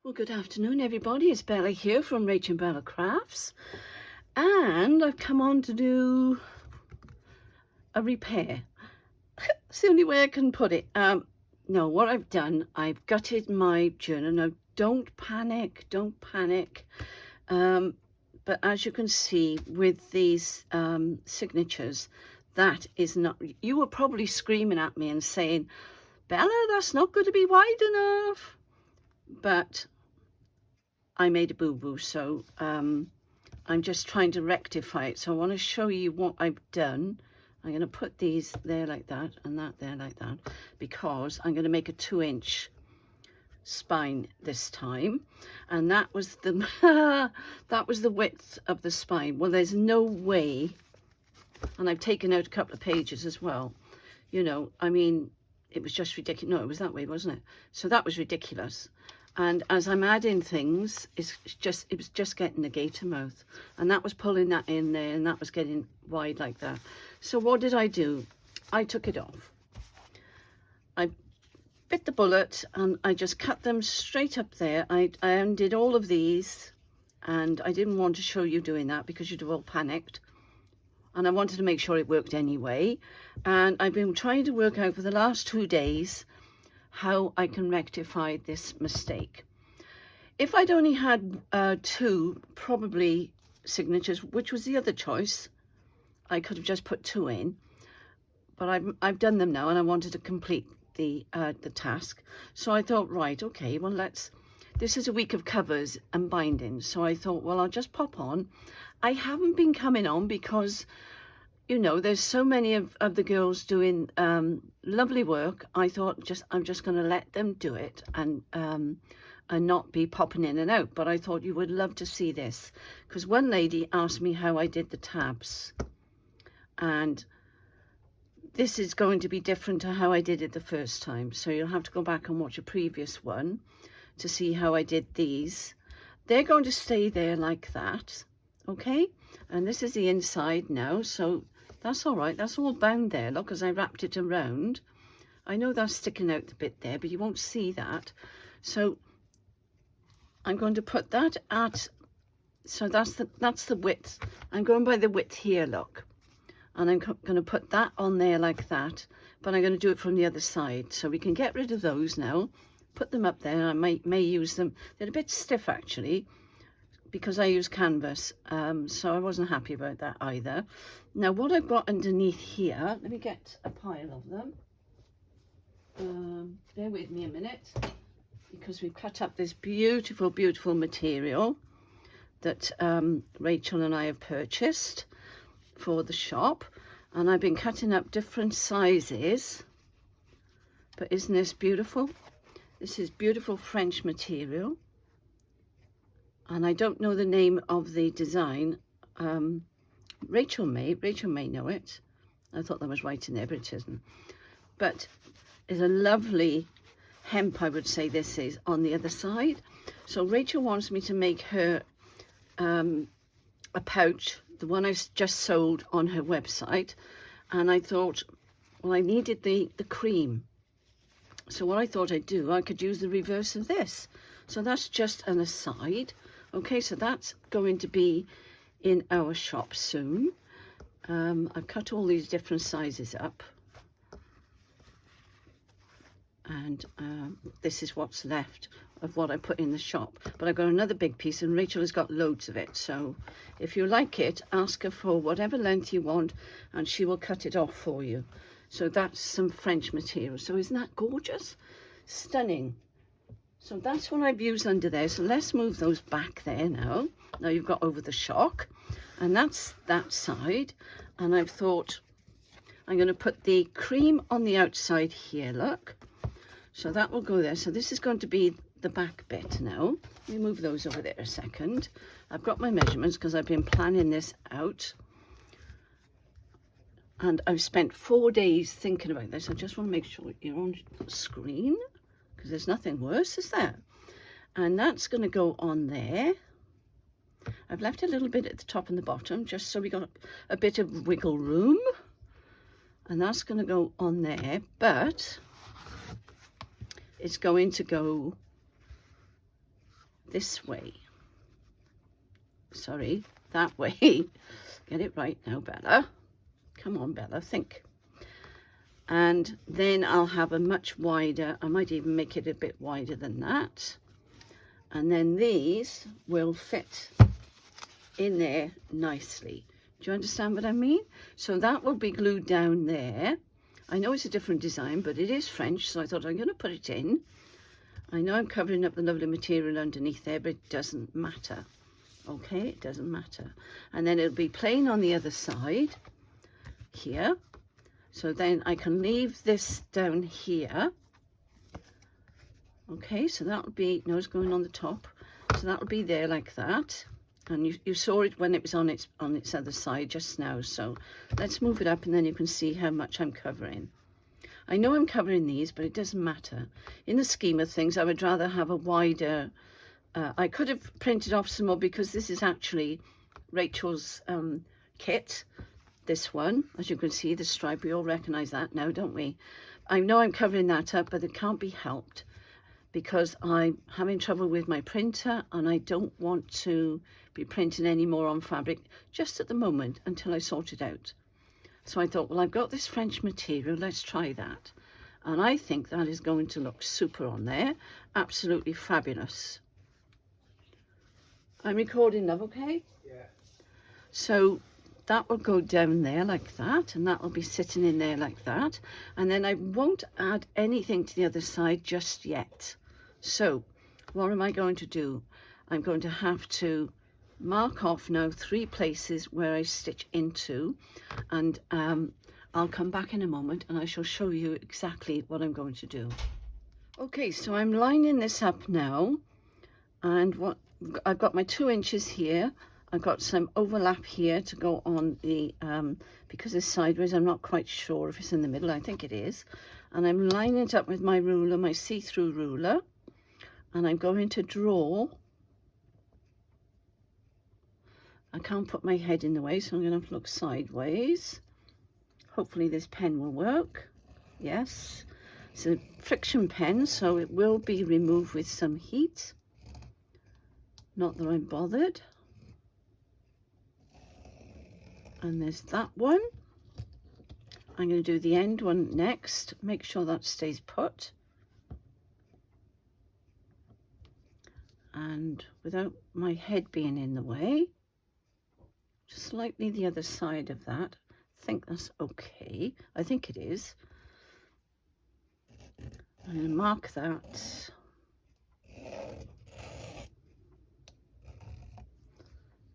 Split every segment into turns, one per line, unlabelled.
Well, good afternoon, everybody. It's Bella here from Rach and Bella Crafts, and I've come on to do a repair. It's the only way I can put it. No, what I've done, I've gutted my journal. Now, don't panic, don't panic. But as you can see with these signatures, that is not, you were probably screaming at me and saying, Bella, that's not going to be wide enough. But I made a boo-boo, so I'm just trying to rectify it. So I want to show you what I've done. I'm going to put these there like that and that there like that, because I'm going to make a 2-inch spine this time, and that was the that was the width of the spine. Well, there's no way, and I've taken out a couple of pages as well, you know, I mean, it was just ridiculous. No, it was that way, wasn't it? So that was ridiculous. And as I'm adding things, it was just getting the gator mouth, and that was pulling that in there, and that was getting wide like that. So what did I do? I took it off. I bit the bullet and I just cut them straight up there. I undid all of these, and I didn't want to show you doing that because you'd have all panicked. And I wanted to make sure it worked anyway. And I've been trying to work out for the last 2 days how I can rectify this mistake. If I'd only had 2 probably signatures, which was the other choice, I could have just put 2 in, but I've done them now, and I wanted to complete the task. So I thought, right, okay, well, this is a week of covers and binding, so I thought, well, I'll just pop on. I haven't been coming on because, you know, there's so many of the girls doing lovely work. I thought I'm just going to let them do it and not be popping in and out. But I thought you would love to see this, because one lady asked me how I did the tabs, and this is going to be different to how I did it the first time. So you'll have to go back and watch a previous one to see how I did these. They're going to stay there like that, okay? And this is the inside now, so that's all right. That's all bound there, look, as I wrapped it around. I know that's sticking out a bit there, but you won't see that. So I'm going to put that at, so that's the width. I'm going by the width here, look. And I'm going to put that on there like that, but I'm going to do it from the other side. So we can get rid of those now, put them up there. I may use them. They're a bit stiff actually, because I use canvas, so I wasn't happy about that either. Now what I've got underneath here, let me get a pile of them. Bear with me a minute, because we've cut up this beautiful, beautiful material that Rachel and I have purchased for the shop, and I've been cutting up different sizes. But isn't this beautiful? This is beautiful French material, and I don't know the name of the design. Rachel may know it. I thought that was right in there, but it isn't. But it's a lovely hemp, I would say this is, on the other side. So Rachel wants me to make her a pouch, the one I just sold on her website, and I thought, well, I needed the cream. So what I thought I'd do, I could use the reverse of this. So that's just an aside. Okay, so that's going to be in our shop soon. I've cut all these different sizes up, and this is what's left of what I put in the shop. But I've got another big piece, and Rachel has got loads of it. So if you like it, ask her for whatever length you want, and she will cut it off for you. So that's some French material. So isn't that gorgeous? Stunning. So that's what I've used under there. So let's move those back there now. Now you've got over the shock, and that's that side. And I've thought I'm going to put the cream on the outside here, look. So that will go there. So this is going to be the back bit now. Let me move those over there a second. I've got my measurements because I've been planning this out, and I've spent 4 days thinking about this. I just want to make sure you're on screen, because there's nothing worse, is there? And that's going to go on there. I've left a little bit at the top and the bottom, just so we got a bit of wiggle room, and that's going to go on there, but it's going to go this way. Sorry, that way. Get it right now, Bella. Come on, Bella, think. And then I'll have a much wider, I might even make it a bit wider than that. And then these will fit in there nicely. Do you understand what I mean? So that will be glued down there. I know it's a different design, but it is French, so I thought I'm going to put it in. I know I'm covering up the lovely material underneath there, but it doesn't matter. Okay, it doesn't matter. And then it'll be plain on the other side here. So then I can leave this down here. Okay, so that'll be, no, it's going on the top. So that'll be there like that. And you saw it when it was on its other side just now. So let's move it up and then you can see how much I'm covering. I know I'm covering these, but it doesn't matter. In the scheme of things, I would rather have a wider, I could have printed off some more because this is actually Rachel's kit. This one, as you can see, the stripe, we all recognize that now, don't we? I know I'm covering that up, but it can't be helped because I'm having trouble with my printer and I don't want to be printing any more on fabric just at the moment until I sort it out. So I thought, well, I've got this French material, let's try that. And I think that is going to look super on there. Absolutely fabulous. I'm recording, love, okay?
Yeah.
So that will go down there like that, and that will be sitting in there like that. And then I won't add anything to the other side just yet. So what am I going to do? I'm going to have to mark off now 3 places where I stitch into, and I'll come back in a moment and I shall show you exactly what I'm going to do. Okay, so I'm lining this up now, and what I've got my 2 inches here. I've got some overlap here to go on the, because it's sideways, I'm not quite sure if it's in the middle, I think it is. And I'm lining it up with my ruler, my see-through ruler, and I'm going to draw. I can't put my head in the way, so I'm going to have to look sideways. Hopefully this pen will work. Yes, it's a friction pen, so it will be removed with some heat. Not that I'm bothered. And there's that one. I'm going to do the end one next. Make sure that stays put. And without my head being in the way, just slightly the other side of that. I think that's okay. I think it is. I'm going to mark that.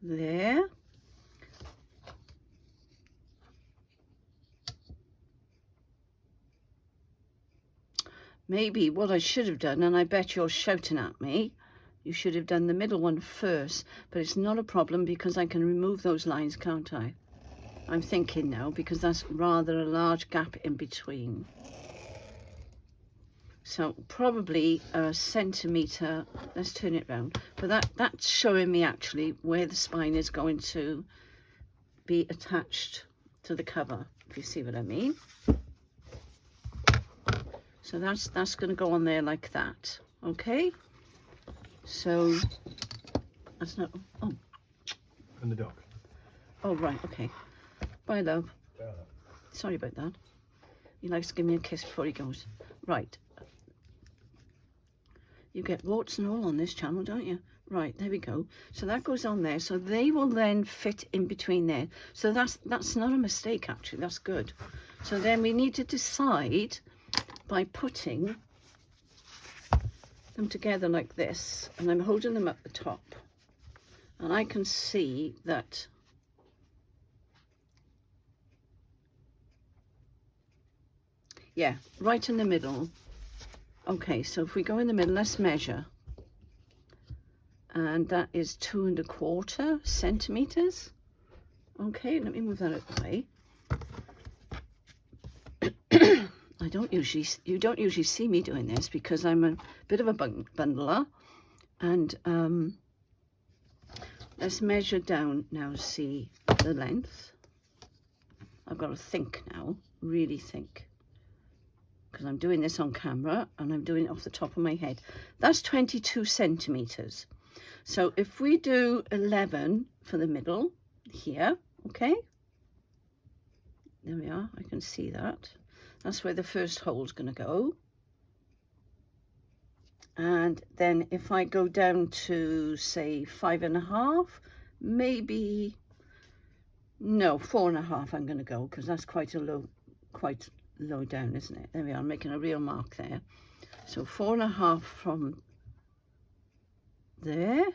There. Maybe what I should have done, and I bet you're shouting at me, you should have done the middle one first, but it's not a problem because I can remove those lines, can't I? I'm thinking now, because that's rather a large gap in between. So probably a centimetre, let's turn it round, but that's showing me actually where the spine is going to be attached to the cover, if you see what I mean. So that's going to go on there like that, okay? So that's not, oh.
And the dog.
Oh, right, okay. Bye, love.
Yeah.
Sorry about that. He likes to give me a kiss before he goes. Right. You get warts and all on this channel, don't you? Right, there we go. So that goes on there. So they will then fit in between there. So that's not a mistake, actually. That's good. So then we need to decide by putting them together like this, and I'm holding them at the top, and I can see that yeah, right in the middle. Okay, so if we go in the middle, let's measure, and that is 2¼ centimeters. Okay, let me move that out of the way. You don't usually see me doing this because I'm a bit of a bundler, and let's measure down now, see the length. I've got to think now, really think, because I'm doing this on camera and I'm doing it off the top of my head. That's 22 centimeters. So if we do 11 for the middle here, okay, there we are, I can see that. That's where the first hole's going to go. And then if I go down to, say, 5.5, maybe, no, 4.5 I'm going to go, because that's quite low down, isn't it? There we are, I'm making a real mark there. So 4.5 from there.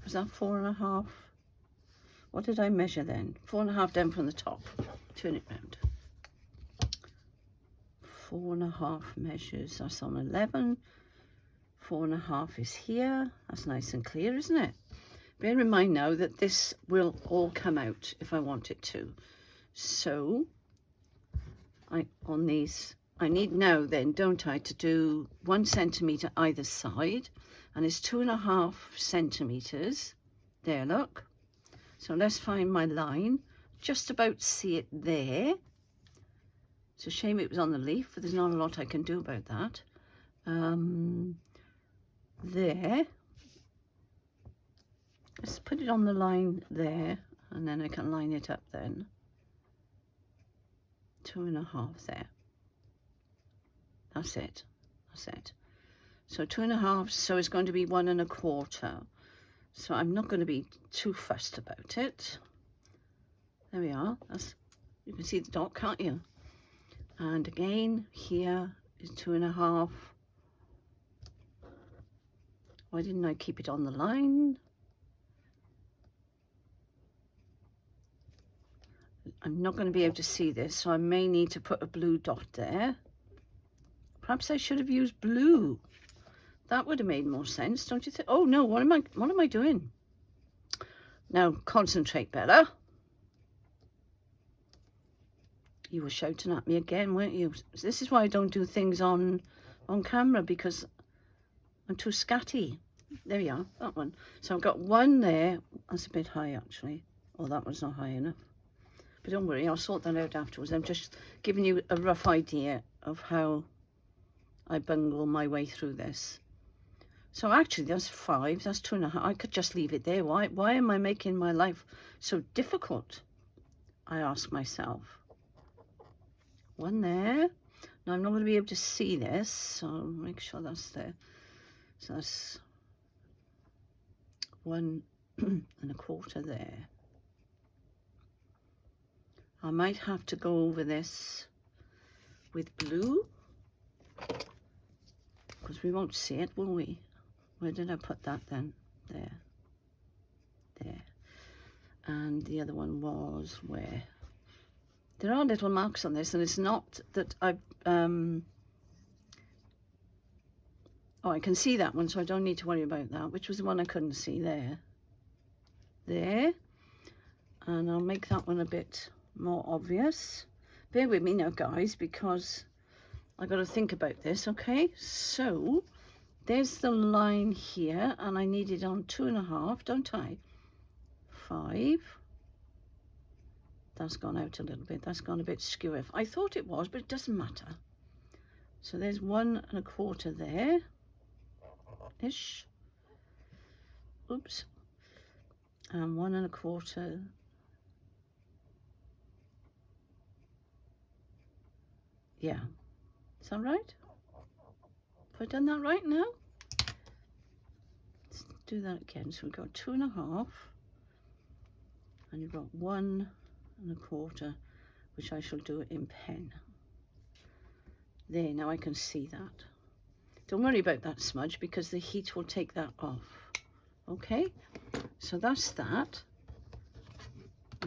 Was that 4.5? What did I measure then? 4.5 down from the top. Turn it round. 4.5 measures. That's on 11. 4.5 is here. That's nice and clear, isn't it? Bear in mind now that this will all come out if I want it to. So on these, I need now then, don't I, to do 1 centimetre either side, and it's 2.5 centimetres. There, look. So let's find my line. Just about see it there. It's a shame it was on the leaf, but there's not a lot I can do about that. There. Let's put it on the line there, and then I can line it up then. 2.5 there. That's it. That's it. So 2.5, so it's going to be 1.25. So I'm not going to be too fussed about it. There we are. That's, you can see the dot, can't you? And again, here is 2.5. Why didn't I keep it on the line? I'm not going to be able to see this, so I may need to put a blue dot there. Perhaps I should have used blue. That would have made more sense, don't you think? Oh no, what am I doing? Now concentrate, Bella. You were shouting at me again, weren't you? This is why I don't do things on camera, because I'm too scatty. There we are, that one. So I've got one there. That's a bit high actually. Oh, that one's not high enough. But don't worry, I'll sort that out afterwards. I'm just giving you a rough idea of how I bungle my way through this. So actually that's 5, that's 2.5. I could just leave it there. Why am I making my life so difficult? I ask myself. One there. Now I'm not going to be able to see this, so make sure that's there. So that's 1.25 there. I might have to go over this with blue, because we won't see it, will we? Where did I put that then? There. There. And the other one was where? There are little marks on this, and it's not that I've... oh, I can see that one, so I don't need to worry about that. Which was the one I couldn't see? There. There. And I'll make that one a bit more obvious. Bear with me now, guys, because I've got to think about this, okay? So... there's the line here, and I need it on 2.5, don't I? 5. That's gone out a little bit. That's gone a bit skew. I thought it was, but it doesn't matter. So there's 1.25 there. Ish. Oops. And 1.25. Yeah. Is that right? Have I done that right now? Let's do that again. So we've got 2.5, and you've got 1.25, which I shall do in pen. There, now I can see that. Don't worry about that smudge, because the heat will take that off. Okay, so that's that.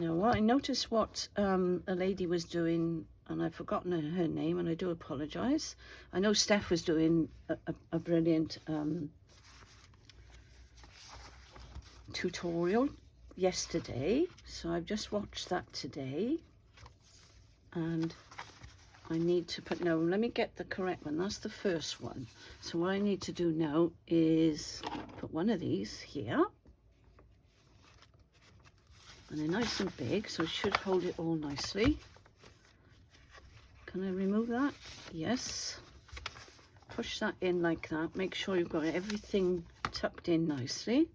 Now I noticed what a lady was doing, and I've forgotten her name, and I do apologise. I know Steph was doing a brilliant tutorial yesterday, so I've just watched that today, and I need to put, no, let me get the correct one. That's the first one. So what I need to do now is put one of these here, and they're nice and big, so it should hold it all nicely. Can I remove that? Yes. Push that in like that. Make sure you've got everything tucked in nicely.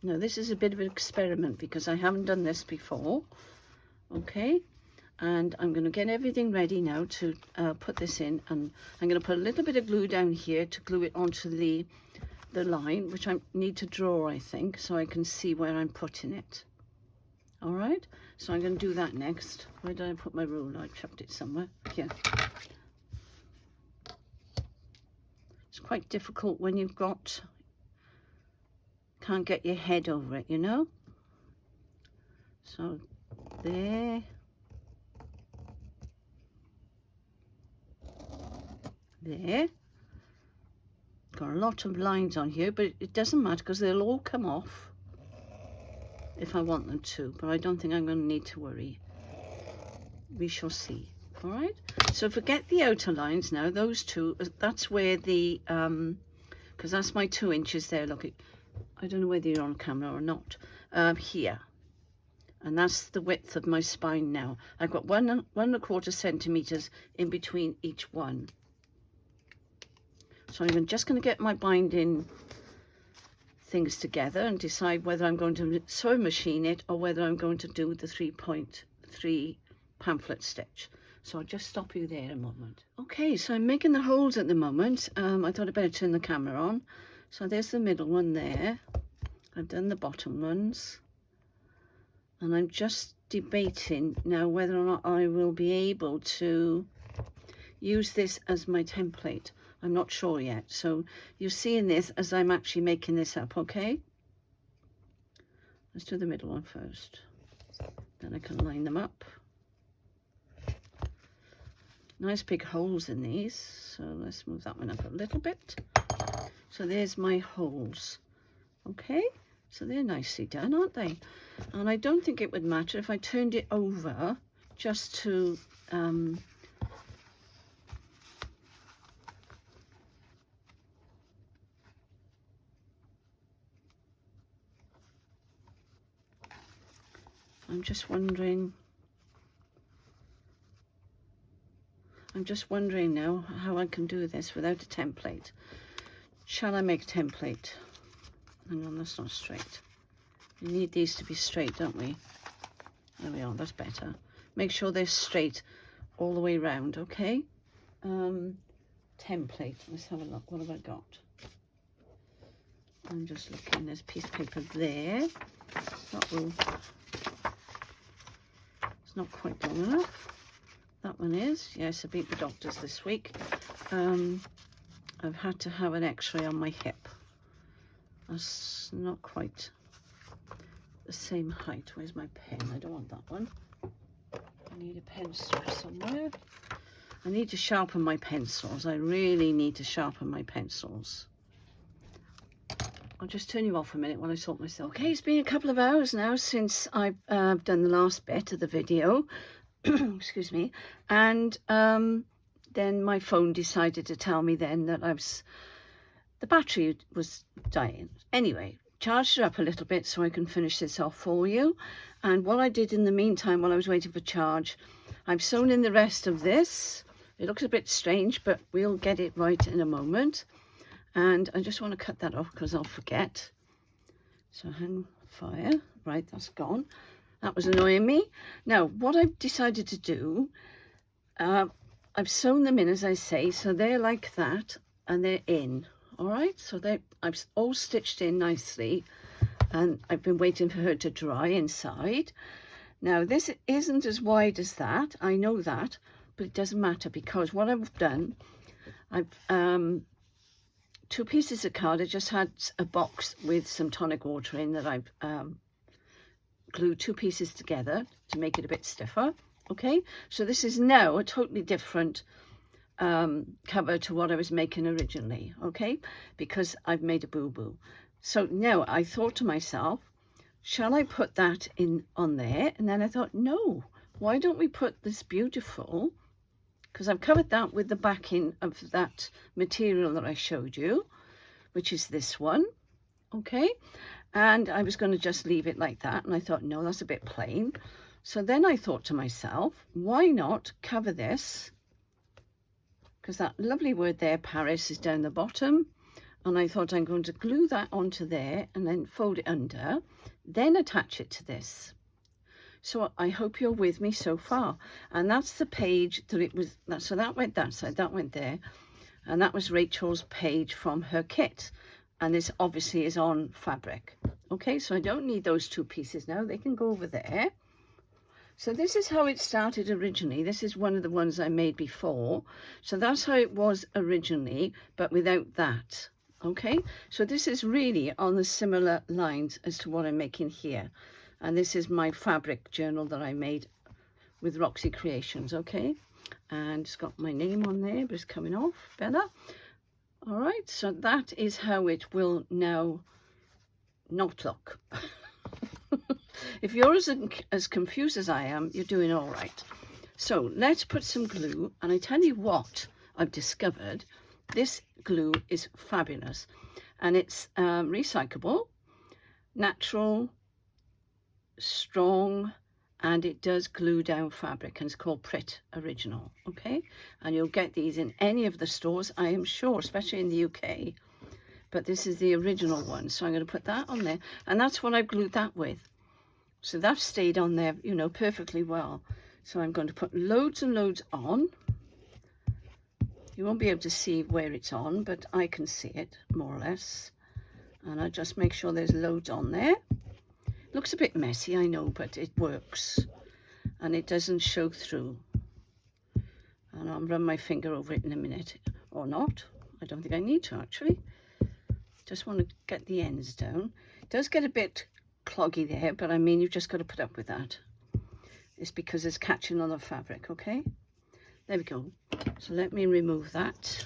Now this is a bit of an experiment because I haven't done this before, okay? And I'm going to get everything ready now to put this in, and I'm going to put a little bit of glue down here to glue it onto the line, which I need to draw, I think, so I can see where I'm putting it. All right, so I'm going to do that next. Where did I put my ruler? I chucked it somewhere here. It's quite difficult when you've got, can't get your head over it, you know. So there. There. Got a lot of lines on here, but it doesn't matter because they'll all come off if I want them to, but I don't think I'm going to need to worry. We shall see. All right, so forget the outer lines now. Those two, that's where the because that's my 2 inches there. Look, I don't know whether you're on camera or not, here, and that's the width of my spine now. I've got 1¼ centimeters in between each one. So I'm just going to get my binding things together and decide whether I'm going to sewing machine it or whether I'm going to do the 3.3 pamphlet stitch. So I'll just stop you there a moment. Okay, so I'm making the holes at the moment. I thought I'd better turn the camera on. So there's the middle one there. I've done the bottom ones. And I'm just debating now whether or not I will be able to use this as my template. I'm not sure yet. So you're seeing this as I'm actually making this up, okay? Let's do the middle one first. Then I can line them up. Nice big holes in these. So let's move that one up a little bit. So there's my holes. Okay? So they're nicely done, aren't they? And I don't think it would matter if I turned it over just to I'm just wondering now how I can do this without a template. Shall I make a template? Hang on, that's not straight. We need these to be straight, don't we? There we are, that's better. Make sure they're straight all the way around, okay? Template, let's have a look. What have I got? I'm just looking, there's a piece of paper there. That will... It's not quite long enough. That one is. Yes, I beat the doctors this week. I've had to have an x-ray on my hip. That's not quite the same height. Where's my pen? I don't want that one. I need a pencil somewhere. I need to sharpen my pencils. I really need to sharpen my pencils. I'll just turn you off a minute while I sort myself. Okay, it's been a couple of hours now since I've done the last bit of the video. Excuse me. And then my phone decided to tell me then that the battery was dying. Anyway, charged it up a little bit so I can finish this off for you. And what I did in the meantime while I was waiting for charge, I've sewn in the rest of this. It looks a bit strange, but we'll get it right in a moment. And I just want to cut that off because I'll forget. So hang fire. Right, that's gone. That was annoying me. Now, what I've decided to do, I've sewn them in, as I say, so they're like that, and they're in. All right, so I've all stitched in nicely, and I've been waiting for her to dry inside. Now, this isn't as wide as that. I know that, but it doesn't matter because what I've done, I've 2 pieces of card. I just had a box with some tonic water in that I've glued 2 pieces together to make it a bit stiffer. Okay, so this is now a totally different cover to what I was making originally, okay, because I've made a boo-boo. So now I thought to myself, shall I put that in on there? And then I thought, no, why don't we put this beautiful, because I've covered that with the backing of that material that I showed you, which is this one, okay, and I was going to just leave it like that, and I thought, no, that's a bit plain. So then I thought to myself, why not cover this, because that lovely word there, Paris, is down the bottom, and I thought I'm going to glue that onto there and then fold it under, then attach it to this. So I hope you're with me so far. And that's the page that it was, so that went that side, that went there, and that was Rachel's page from her kit, and this obviously is on fabric. Okay, so I don't need those two pieces now, they can go over there. So this is how it started originally. This is one of the ones I made before. So that's how it was originally, but without that. Okay, so this is really on the similar lines as to what I'm making here. And this is my fabric journal that I made with Roxy Creations, okay? And it's got my name on there, but it's coming off better. All right, so that is how it will now not look. If you're as confused as I am, you're doing all right. So let's put some glue, and I tell you what I've discovered. This glue is fabulous, and it's recyclable, natural, strong, and it does glue down fabric, and it's called Prit Original, okay? And you'll get these in any of the stores, I am sure, especially in the UK, but this is the original one. So I'm going to put that on there, and that's what I've glued that with. So that stayed on there, you know, perfectly well. So I'm going to put loads and loads on. You won't be able to see where it's on, but I can see it more or less. And I just make sure there's loads on there. Looks a bit messy, I know, but it works. And it doesn't show through. And I'll run my finger over it in a minute. Or not. I don't think I need to, actually. Just want to get the ends down. It does get a bit cloggy there, but I mean, you've just got to put up with that. It's because it's catching on the fabric, okay? There we go. So let me remove that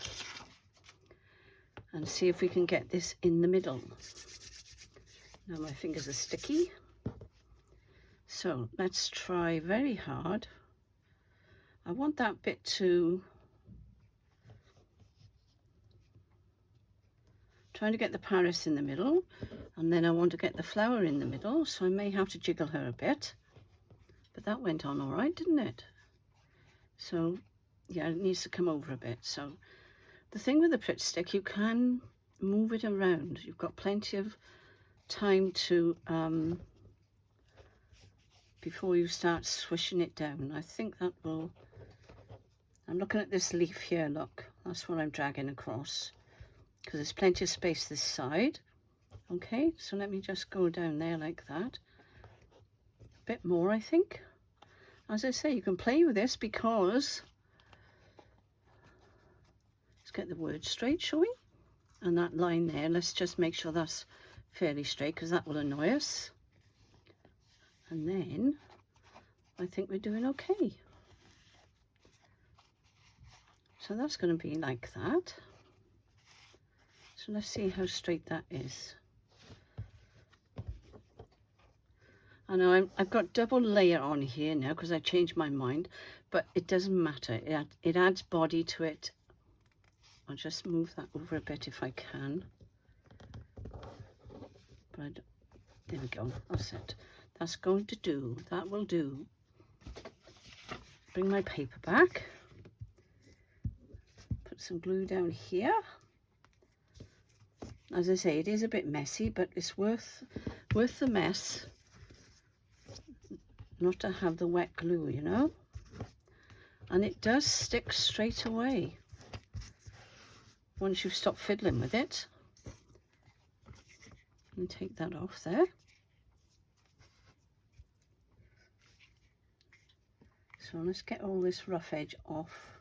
and see if we can get this in the middle. Now my fingers are sticky. So let's try very hard. I want that bit to, trying to get the Paris in the middle, and then I want to get the flower in the middle, so I may have to jiggle her a bit. But that went on all right, didn't it? So yeah, it needs to come over a bit. So the thing with the Prit stick, you can move it around. You've got plenty of time to before you start swishing it down. I think that will, I'm looking at this leaf here, look, that's what I'm dragging across, because there's plenty of space this side. Okay, so let me just go down there like that. A bit more, I think. As I say, you can play with this because, let's get the word straight, shall we? And that line there, let's just make sure that's fairly straight, because that will annoy us. And then I think we're doing okay. So that's going to be like that. So let's see how straight that is. I know I've got double layer on here now because I changed my mind, but it doesn't matter. It adds body to it. I'll just move that over a bit if I can. But there we go. That's it. That's going to do. That will do. Bring my paper back. Put some glue down here. As I say, it is a bit messy, but it's worth the mess not to have the wet glue, you know. And it does stick straight away once you stop fiddling with it. And take that off there. So let's get all this rough edge off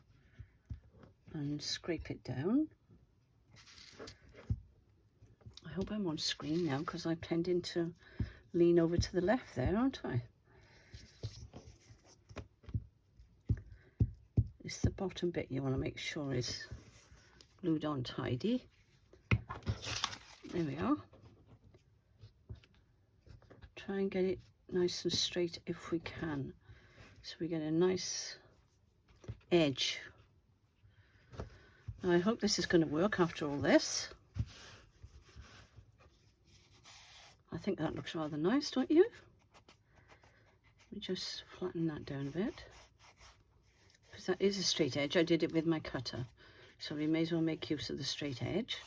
and scrape it down. I hope I'm on screen now, because I'm tending to lean over to the left there, aren't I? It's the bottom bit you want to make sure is glued on tidy. There we are. Try and get it nice and straight if we can, so we get a nice edge. Now, I hope this is going to work after all this. I think that looks rather nice, don't you? Let me just flatten that down a bit, because that is a straight edge. I did it with my cutter, so we may as well make use of the straight edge.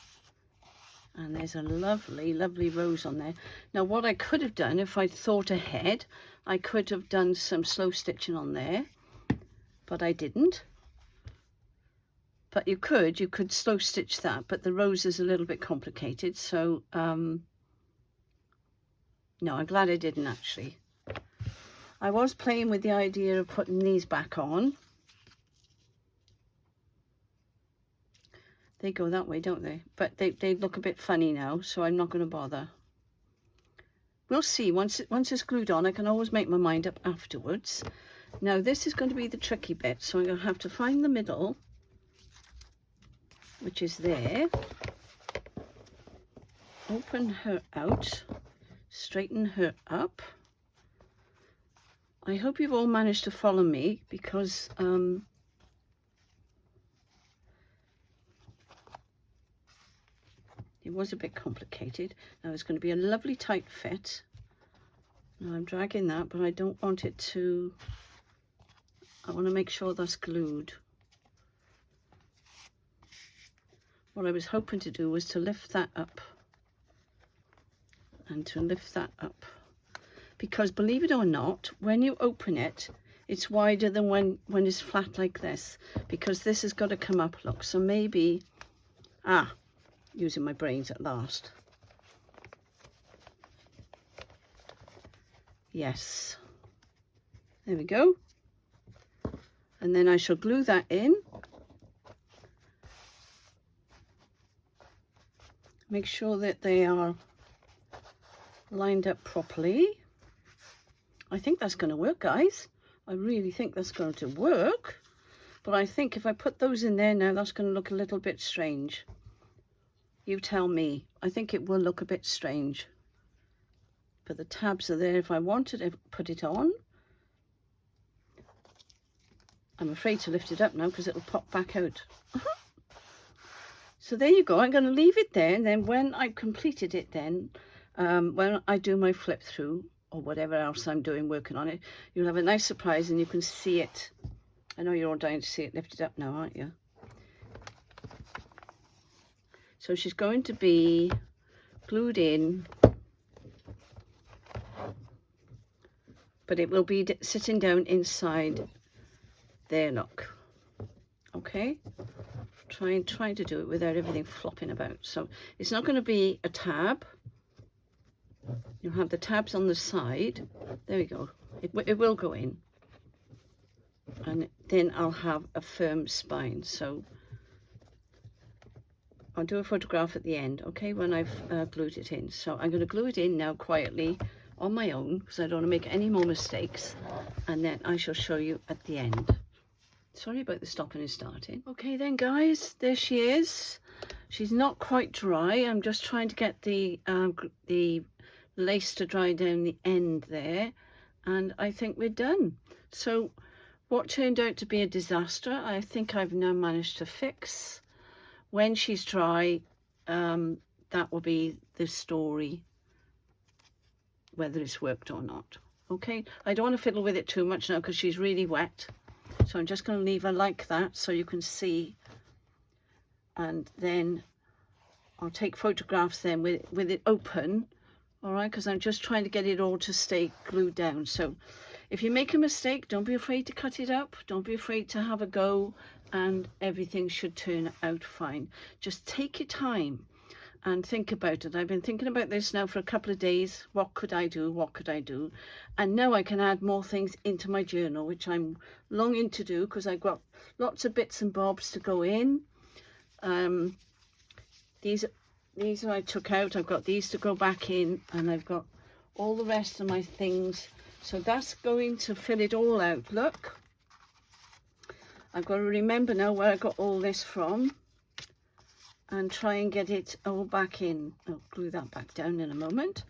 And there's a lovely, lovely rose on there. Now what I could have done, if I'd thought ahead, I could have done some slow stitching on there, but I didn't. But you could slow stitch that, but the rose is a little bit complicated, so no, I'm glad I didn't actually. I was playing with the idea of putting these back on. They go that way, don't they? But they look a bit funny now, so I'm not going to bother. We'll see. Once it's glued on, I can always make my mind up afterwards. Now this is going to be the tricky bit, so I'm going to have to find the middle, which is there. Open her out, straighten her up. I hope you've all managed to follow me, because it was a bit complicated. Now it's going to be a lovely tight fit. Now I'm dragging that, but I don't want it to, I want to make sure that's glued. What I was hoping to do was to lift that up and to lift that up. Because believe it or not, when you open it, it's wider than when it's flat like this, because this has got to come up, look. So maybe, using my brains at last. Yes, there we go. And then I shall glue that in. Make sure that they are lined up properly. I think that's going to work, guys. I really think that's going to work. But I think if I put those in there now, that's going to look a little bit strange. You tell me. I think it will look a bit strange. But the tabs are there if I wanted to put it on. I'm afraid to lift it up now because it'll pop back out. So there you go. I'm going to leave it there, and then when I've completed it, then when I do my flip through or whatever else I'm doing, working on it, you'll have a nice surprise and you can see it. I know you're all dying to see it lifted up now, aren't you? So she's going to be glued in, but it will be sitting down inside there, look. Okay, trying to do it without everything flopping about. So it's not going to be a tab. You'll have the tabs on the side. There we go. It will go in, and then I'll have a firm spine. So I'll do a photograph at the end, okay, when I've glued it in. So I'm going to glue it in now quietly on my own, because I don't want to make any more mistakes, and then I shall show you at the end. Sorry about the stopping and starting. Okay then, guys, there she is. She's not quite dry. I'm just trying to get the lace to dry down the end there, and I think we're done. So what turned out to be a disaster, I think I've now managed to fix. When she's dry, that will be the story, whether it's worked or not. Okay, I don't want to fiddle with it too much now because she's really wet. So I'm just going to leave her like that so you can see, and then I'll take photographs then with it open, all right, because I'm just trying to get it all to stay glued down. So if you make a mistake, don't be afraid to cut it up, don't be afraid to have a go, and everything should turn out fine. Just take your time and think about it. I've been thinking about this now for a couple of days. What could I do? What could I do? And now I can add more things into my journal, which I'm longing to do because I've got lots of bits and bobs to go in. These I took out. I've got these to go back in, and I've got all the rest of my things. So that's going to fill it all out. Look, I've got to remember now where I got all this from, and try and get it all back in. I'll glue that back down in a moment,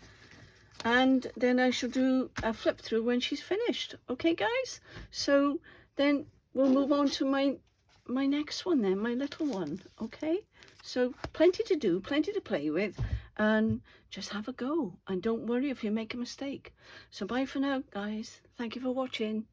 and then I shall do a flip through when she's finished. Okay, guys, so then we'll move on to my next one then, my little one. Okay, so plenty to do, plenty to play with, and just have a go, and don't worry if you make a mistake. So bye for now, guys. Thank you for watching.